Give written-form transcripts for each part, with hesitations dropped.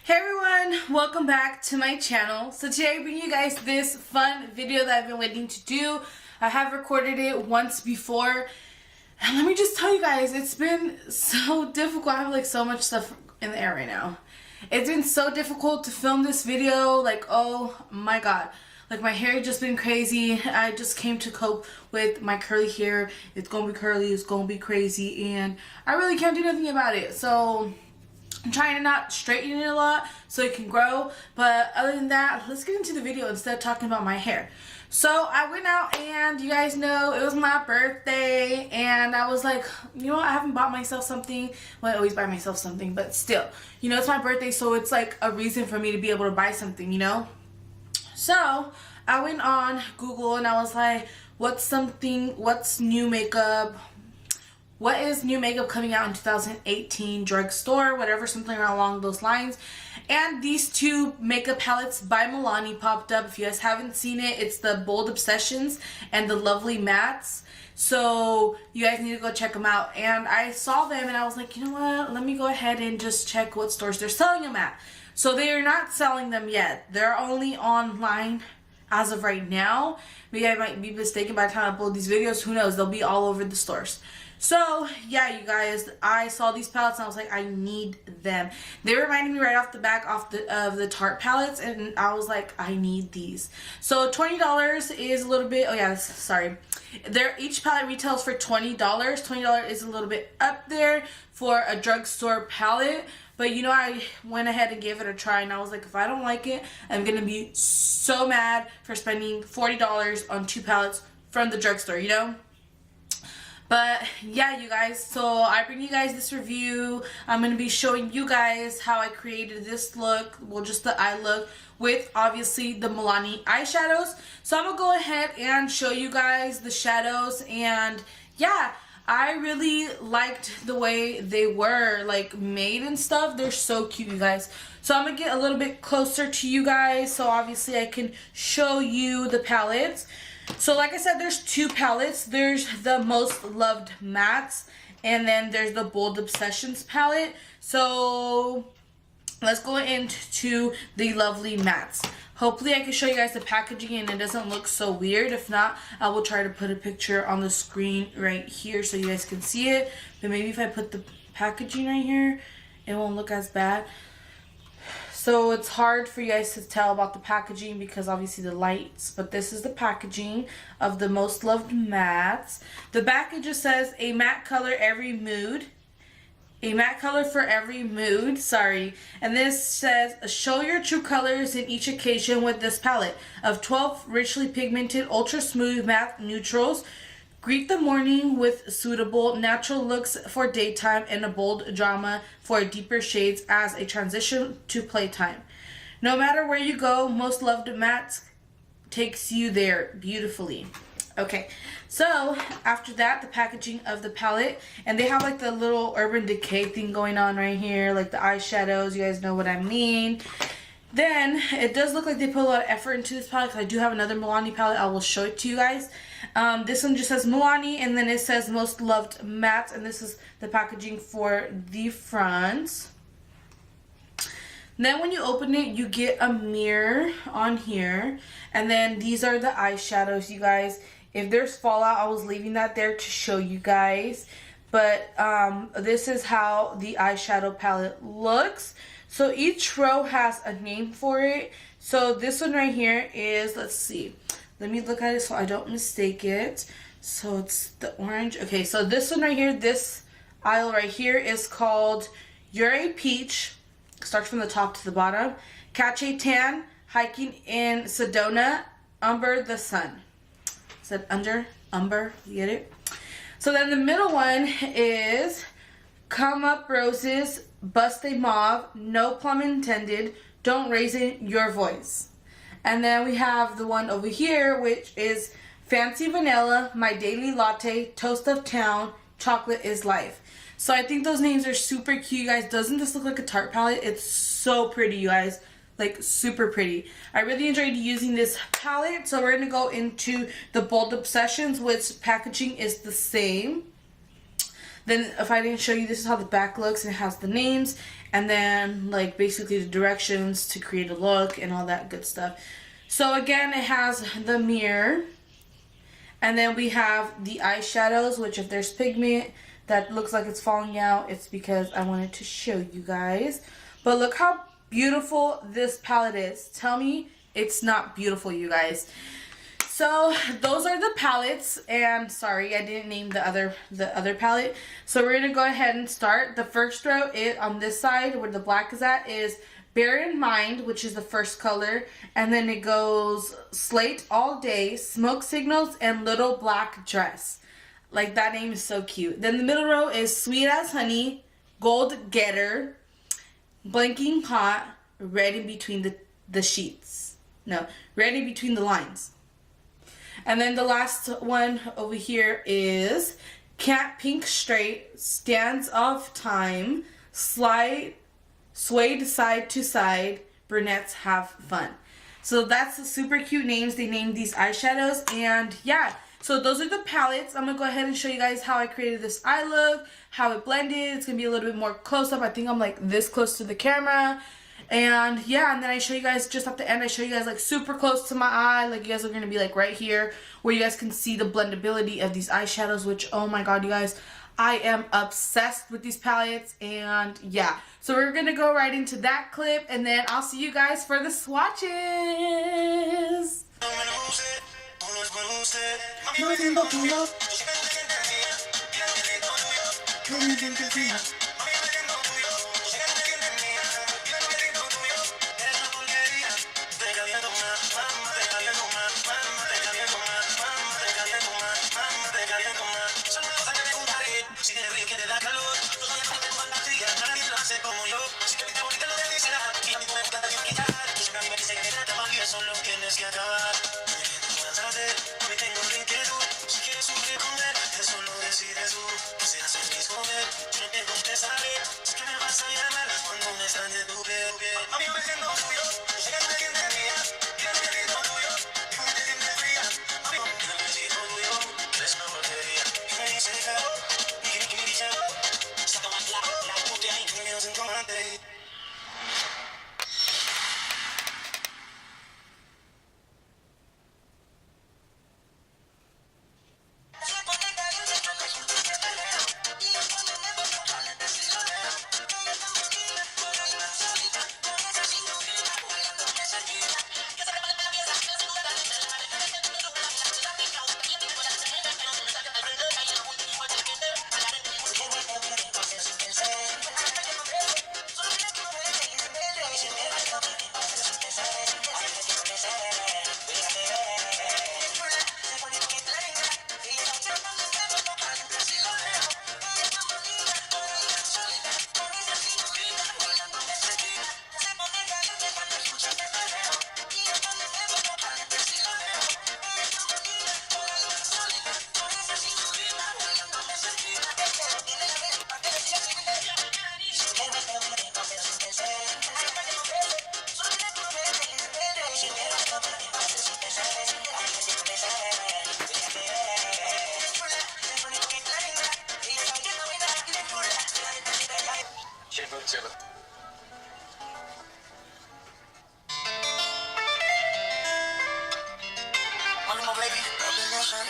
Hey everyone, welcome back to my channel. So today I bring you guys this fun video that I've been waiting to do. I have recorded it once before. And let me just tell you guys, it's been so difficult. I have like so much stuff in the air right now. It's been so difficult to film this video. Like, oh my god. Like, my hair has just been crazy. I just came to cope with my curly hair. It's gonna be curly, it's gonna be crazy, and I really can't do nothing about it. So I'm trying to not straighten it a lot so it can grow. But other than that, let's get into the video instead of talking about my hair. So I went out, and you guys know it was my birthday, and I was like, you know what, I haven't bought myself something. Well, I always buy myself something, but still, you know, it's my birthday, so it's like a reason for me to be able to buy something, you know. So I went on Google and I was like, what's new makeup? What is new makeup coming out in 2018? Drugstore, whatever, something along those lines. And these two makeup palettes by Milani popped up. If you guys haven't seen it, it's the Bold Obsessions and the Lovely Mattes. So you guys need to go check them out. And I saw them and I was like, you know what? Let me go ahead and just check what stores they're selling them at. So they are not selling them yet. They're only online as of right now. Maybe I might be mistaken by the time I upload these videos. Who knows? They'll be all over the stores. So yeah, you guys, I saw these palettes and I was like, I need them. They reminded me right off the back of the Tarte palettes, and I was like, I need these. So $20 is a little bit, oh yeah, sorry. Each palette retails for $20. $20 is a little bit up there for a drugstore palette. But you know, I went ahead and gave it a try, and I was like, if I don't like it, I'm going to be so mad for spending $40 on two palettes from the drugstore, you know? But yeah, you guys, so I bring you guys this review. I'm going to be showing you guys how I created this look, well, just the eye look, with obviously the Milani eyeshadows. So I'm going to go ahead and show you guys the shadows, and yeah, I really liked the way they were like made and stuff. They're so cute, you guys. So I'm going to get a little bit closer to you guys so obviously I can show you the palettes. So like I said, there's two palettes. There's the Most Loved Mattes, and then there's the Bold Obsessions palette. So let's go into the Lovely Mattes. Hopefully I can show you guys the packaging and it doesn't look so weird. If not, I will try to put a picture on the screen right here so you guys can see it. But maybe if I put the packaging right here, it won't look as bad. So it's hard for you guys to tell about the packaging because obviously the lights. But this is the packaging of the Most Loved Mattes. The back, it just says, a matte color every mood. A matte color for every mood, sorry. And this says, show your true colors in each occasion with this palette of 12 richly pigmented, ultra smooth matte neutrals. Greet the morning with suitable natural looks for daytime and a bold drama for deeper shades as a transition to playtime. No matter where you go, Most Loved Mattes takes you there beautifully. Okay, so after that, the packaging of the palette, and they have like the little Urban Decay thing going on right here, like the eyeshadows, you guys know what I mean. Then it does look like they put a lot of effort into this palette, because I do have another Milani palette. I will show it to you guys. This one just says Milani, and then it says Most Loved Mattes, and this is the packaging for the front. Then when you open it, you get a mirror on here, and then these are the eyeshadows, you guys. If there's fallout, I was leaving that there to show you guys. But this is how the eyeshadow palette looks. So each row has a name for it. So this one right here is, let's see. Let me look at it so I don't mistake it. So it's the orange. Okay, so this one right here, this aisle right here is called You're a Peach. Starts from the top to the bottom. Catch a Tan, Hiking in Sedona, Umber the Sun. Said under, umber, you get it? So then the middle one is Come Up Roses, Bust a Mauve, No Plum Intended, Don't Raise Your Voice. And then we have the one over here, which is Fancy Vanilla, My Daily Latte, Toast of Town, Chocolate is Life. So I think those names are super cute, you guys. Doesn't this look like a Tarte palette? It's so pretty, you guys. Like, super pretty. I really enjoyed using this palette. So we're going to go into the Bold Obsessions, which packaging is the same. Then if I didn't show you, this is how the back looks, and it has the names. and then like basically the directions to create a look and all that good stuff. So again, it has the mirror, and then we have the eyeshadows, which if there's pigment that looks like it's falling out, it's because I wanted to show you guys. But look how beautiful this palette is. Tell me it's not beautiful, you guys. So those are the palettes, and sorry I didn't name the other palette. So we're gonna go ahead and start. The first row is on this side where the black is at is Bear in Mind, which is the first color, and then it goes Slate All Day, Smoke Signals, and Little Black Dress. Like, that name is so cute. Then the middle row is Sweet as Honey, Gold Getter, Blinking Hot, Red in Between the Sheets. No, Red in Between the Lines. And then the last one over here is Cat Pink Straight, Stands of Time, Swayed Side to Side, Brunettes Have Fun. So that's the super cute names they named these eyeshadows. And yeah, so those are the palettes. I'm going to go ahead and show you guys how I created this eye look, how it blended. It's going to be a little bit more close up. I think I'm like this close to the camera. And yeah, and then I show you guys just at the end, I show you guys like super close to my eye. Like, you guys are going to be like right here where you guys can see the blendability of these eyeshadows, which, oh my god, you guys, I am obsessed with these palettes. And yeah, so we're going to go right into that clip, and then I'll see you guys for the swatches.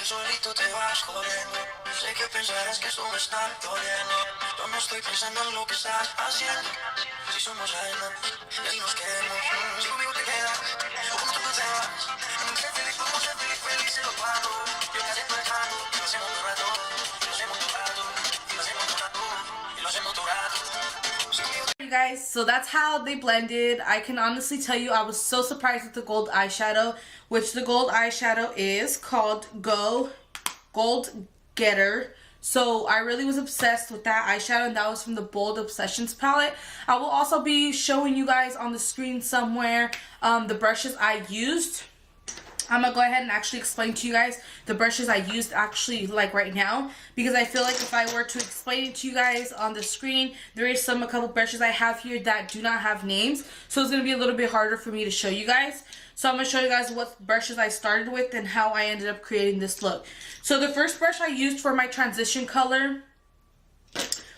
Solito te vas corriendo. Sé que pensarás que eso me está doliendo. Yo no estoy pensando en lo que estás haciendo. Si somos almas y así nos queremos. Si conmigo te quedas, o como tú te vas. No sé feliz, como ser feliz en los cuatro. Yo te acepto el trato, y lo hacemos todo rato. Lo hacemos todo rato, y lo hacemos todo rato. Y lo hacemos todo rato. You guys, so that's how they blended. I can honestly tell you I was so surprised with the gold eyeshadow, which the gold eyeshadow is called Gold Getter. So I really was obsessed with that eyeshadow, and that was from the Bold Obsessions palette. I will also be showing you guys on the screen somewhere the brushes I used. I'm gonna go ahead and actually explain to you guys the brushes I used actually like right now, because I feel like if I were to explain it to you guys on the screen, there is a couple brushes I have here that do not have names, so it's gonna be a little bit harder for me to show you guys. So I'm gonna show you guys what brushes I started with and how I ended up creating this look. So the first brush I used for my transition color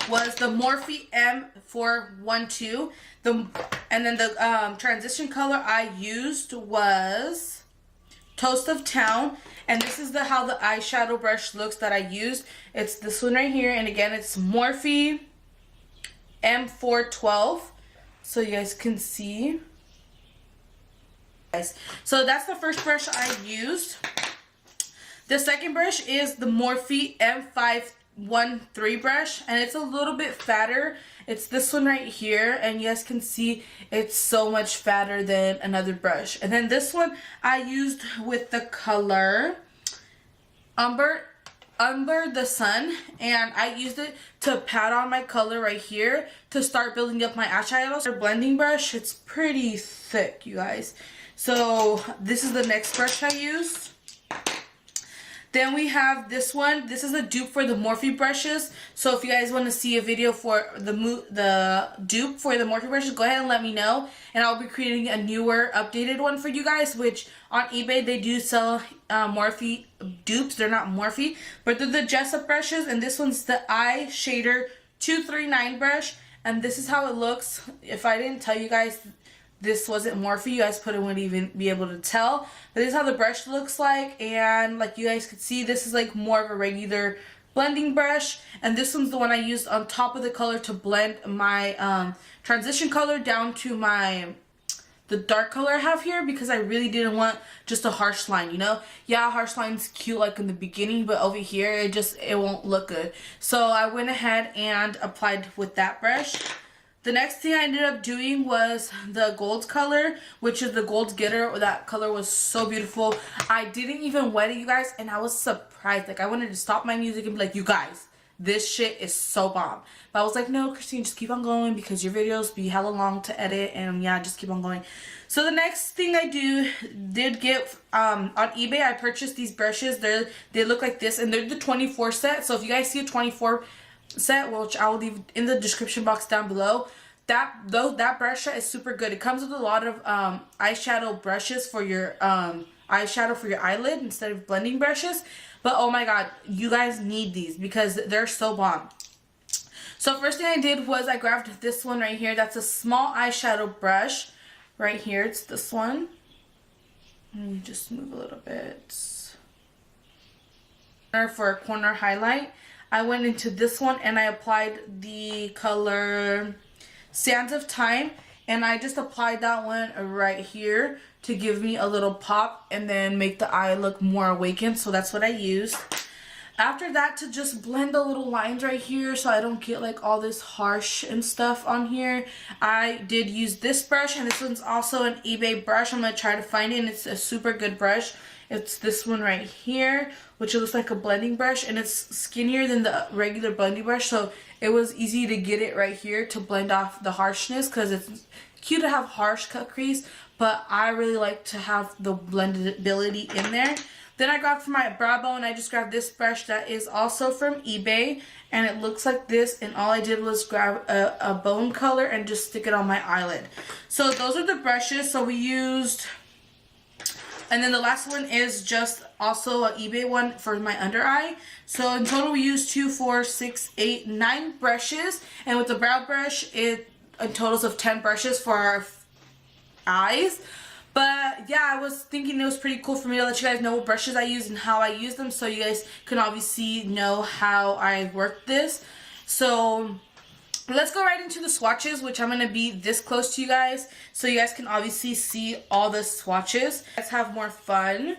was the Morphe M412. And then the transition color I used was Toast of Town. And this is how the eyeshadow brush looks that I used. It's this one right here. And again, it's Morphe M412. So you guys can see. So that's the first brush I used. The second brush is the Morphe M513 brush, and it's a little bit fatter. It's this one right here, and you guys can see it's so much fatter than another brush. And then this one I used with the color Umber the Sun, and I used it to pat on my color right here to start building up my eyeshadows. Our blending brush, it's pretty thick, you guys. So this is the next brush I used. Then we have this one. This is a dupe for the Morphe brushes. So if you guys want to see a video for the dupe for the Morphe brushes, go ahead and let me know. And I'll be creating a newer, updated one for you guys, which on eBay they do sell Morphe dupes. They're not Morphe, but they're the Jessup brushes. And this one's the Eyeshadow 239 brush. And this is how it looks. If I didn't tell you guys this wasn't Morphe, you guys probably wouldn't even be able to tell. But this is how the brush looks like, and like you guys could see, this is like more of a regular blending brush, and this one's the one I used on top of the color to blend my transition color down to the dark color I have here, because I really didn't want just a harsh line, you know? Yeah, harsh line's cute like in the beginning, but over here it won't look good. So I went ahead and applied with that brush. The next thing I ended up doing was the gold color, which is the Gold Getter. That color was so beautiful. I didn't even wet it, you guys, and I was surprised. Like, I wanted to stop my music and be like, you guys, this shit is so bomb. But I was like, no, Christine, just keep on going, because your videos be hella long to edit, and yeah, just keep on going. So the next thing I did get on eBay, I purchased these brushes. They look like this, and they're the 24 set. So if you guys see a 24 set, which I will leave in the description box down below, that brush set is super good. It comes with a lot of eyeshadow brushes for your eyeshadow for your eyelid instead of blending brushes. But oh my god, you guys need these because they're so bomb. So first thing I did was I grabbed this one right here. That's a small eyeshadow brush right here. It's this one. Let me just move a little bit. For a corner highlight, I went into this one and I applied the color Sands of Time, and I just applied that one right here to give me a little pop and then make the eye look more awakened. So that's what I used. After that, to just blend the little lines right here so I don't get like all this harsh and stuff on here, I did use this brush, and this one's also an eBay brush. I'm going to try to find it, and it's a super good brush. It's this one right here, which looks like a blending brush, and it's skinnier than the regular blending brush, so it was easy to get it right here to blend off the harshness, because it's cute to have harsh cut crease, but I really like to have the blendability in there. Then I grabbed for my brow bone, I just grabbed this brush that is also from eBay, and it looks like this, and all I did was grab a bone color and just stick it on my eyelid. So those are the brushes. So we used... And then the last one is just also an eBay one for my under eye. So in total we used 2, 4, 6, 8, 9 brushes. And with the brow brush, it totals of 10 brushes for our eyes. But yeah, I was thinking it was pretty cool for me to let you guys know what brushes I use and how I use them, so you guys can obviously know how I work this. So let's go right into the swatches, which I'm going to be this close to you guys so you guys can obviously see all the swatches. Let's have more fun.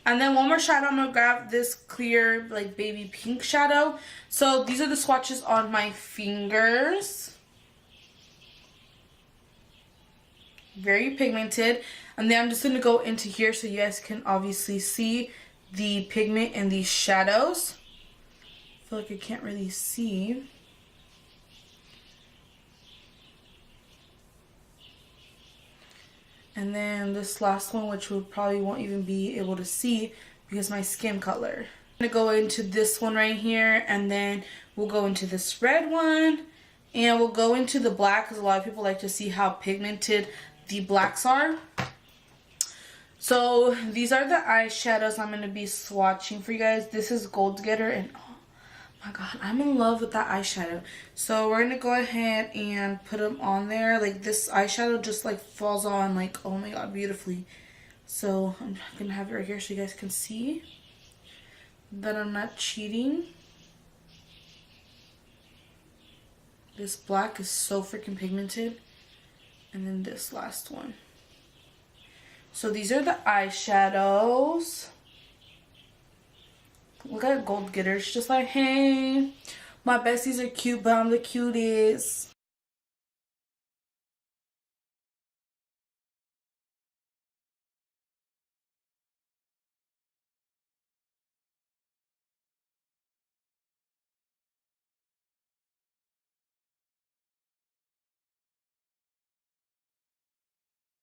And then one more shadow, I'm going to grab this clear like baby pink shadow. So these are the swatches on my fingers. Very pigmented. And then I'm just going to go into here so you guys can obviously see the pigment in these shadows. I feel like I can't really see. And then this last one, which we probably won't even be able to see because my skin color. I'm going to go into this one right here, and then we'll go into this red one, and we'll go into the black because a lot of people like to see how pigmented the blacks are. So these are the eyeshadows I'm going to be swatching for you guys. This is Gold Getter, and oh My god, I'm in love with that eyeshadow. So we're gonna go ahead and put them on there. Like this eyeshadow just like falls on like, oh my god, beautifully. So I'm gonna have it right here so you guys can see that I'm not cheating. This black is so freaking pigmented. And then this last one. So these are the eyeshadows. Look at Gold Getters, just like, hey, my besties are cute, but I'm the cutest.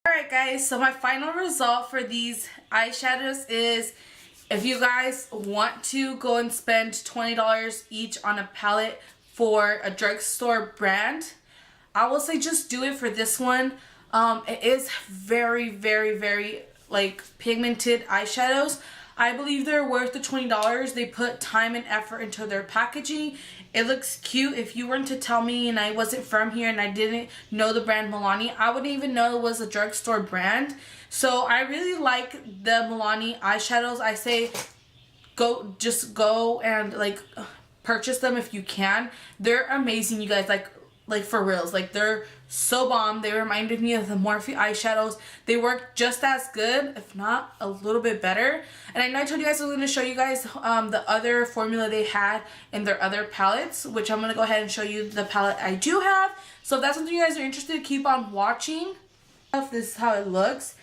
Alright guys, so my final result for these eyeshadows is, if you guys want to go and spend $20 each on a palette for a drugstore brand, I will say just do it for this one. It is very, very, very like pigmented eyeshadows. I believe they're worth the $20. They put time and effort into their packaging. It looks cute. If you weren't to tell me and I wasn't from here and I didn't know the brand Milani, I wouldn't even know it was a drugstore brand. So I really like the Milani eyeshadows. I say just go and like purchase them if you can. They're amazing, you guys. Like for reals, like they're so bomb. They reminded me of the Morphe eyeshadows. They work just as good, if not a little bit better. And I know I told you guys I was going to show you guys the other formula they had in their other palettes, which I'm going to go ahead and show you the palette I do have. So if that's something you guys are interested, keep on watching. This is how it looks.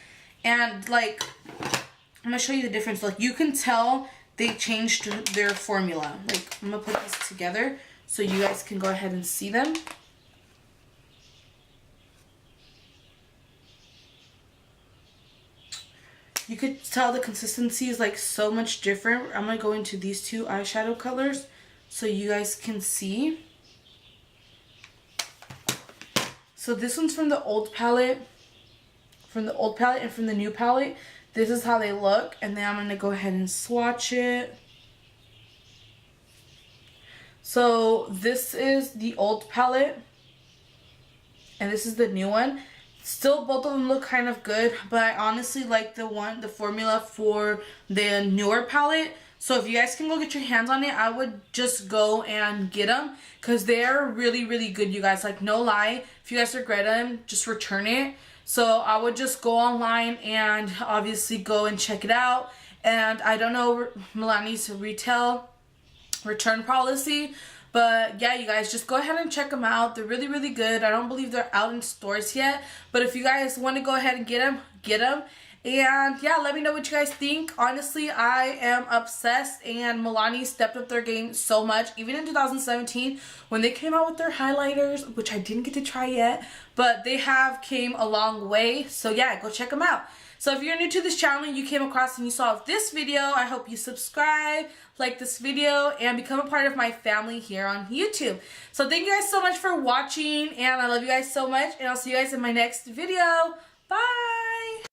And like, I'm going to show you the difference. Like you can tell they changed their formula. Like I'm going to put these together so you guys can go ahead and see them. You could tell the consistency is like so much different. I'm going to go into these two eyeshadow colors so you guys can see. So this one's from the old palette. From the old palette and from the new palette. This is how they look. And then I'm going to go ahead and swatch it. So this is the old palette. And this is the new one. Still, both of them look kind of good, but I honestly like the formula for the newer palette. So if you guys can go get your hands on it, I would just go and get them because they're really, really good, you guys. Like, no lie, if you guys regret them, just return it. So I would just go online and obviously go and check it out. And I don't know Milani's retail return policy, but yeah, you guys, just go ahead and check them out. They're really, really good. I don't believe they're out in stores yet, but if you guys want to go ahead and get them, get them. And yeah, let me know what you guys think. Honestly, I am obsessed, and Milani stepped up their game so much. Even in 2017, when they came out with their highlighters, which I didn't get to try yet, but they have came a long way. So yeah, go check them out. So if you're new to this channel and you came across and you saw this video, I hope you subscribe, like this video, and become a part of my family here on YouTube. So thank you guys so much for watching, and I love you guys so much, and I'll see you guys in my next video. Bye!